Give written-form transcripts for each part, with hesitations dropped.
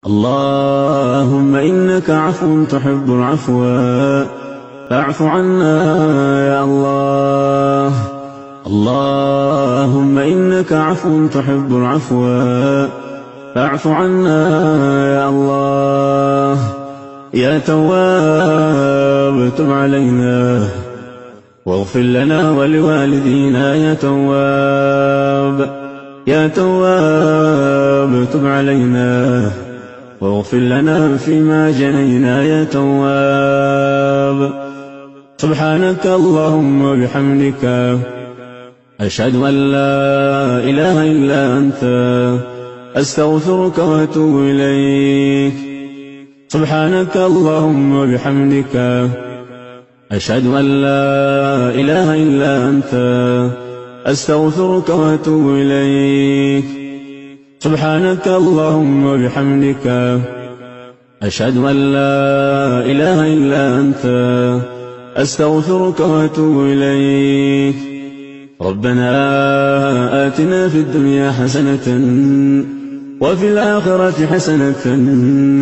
اللهم إنك عفو تحب العفو فاعف عنا يا الله. اللهم إنك عفو تحب العفو فاعف عنا يا الله. يا تواب تب علينا واغفر لنا ولوالدينا. يا تواب يا تواب تب علينا واغفر لنا فيما جنينا. يا تواب سبحانك اللهم وبحمدك أشهد أن لا إله إلا أنت أستغفرك وأتوب إليك. سبحانك اللهم وبحمدك أشهد أن لا إله إلا أنت أستغفرك وأتوب إليك. سبحانك اللهم وبحمدك أشهد أن لا إله إلا أنت أستغفرك وأتوب إليك. ربنا آتنا في الدنيا حسنة وفي الآخرة حسنة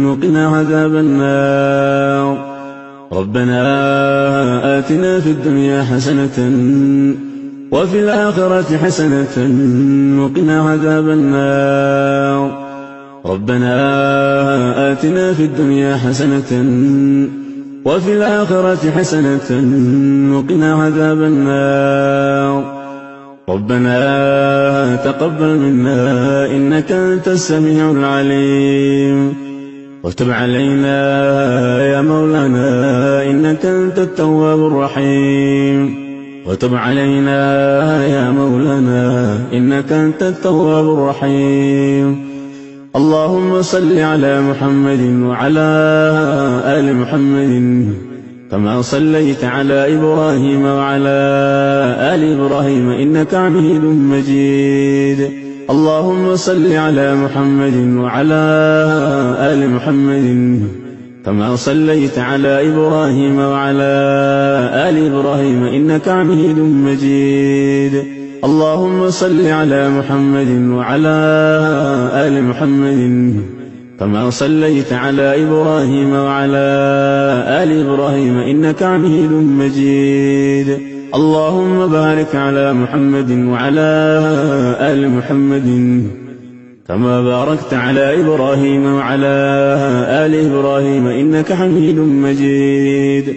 وقنا عذاب النار. ربنا آتنا في الدنيا حسنة وفي الآخرة حسنة وقنا عذاب النار. ربنا آتنا في الدنيا حسنة وفي الآخرة حسنة وقنا عذاب النار. ربنا تقبل منا إنك أنت السميع العليم وتب علينا يا مولانا إنك أنت التواب الرحيم. وتب علينا يا مولانا إنك أنت التواب الرحيم. اللهم صل على محمد وعلى آل محمد كما صليت على إبراهيم وعلى آل إبراهيم إنك حميد مجيد. اللهم صل على محمد وعلى آل محمد كما صليت على إبراهيم وعلى آل إبراهيم إنك حميد مجيد. اللهم صل على محمد وعلى آل محمد كما صليت على إبراهيم وعلى آل إبراهيم إنك حميد مجيد. اللهم بارك على محمد وعلى آل محمد كما باركت على إبراهيم وعلى آل إبراهيم إنك حميد مجيد.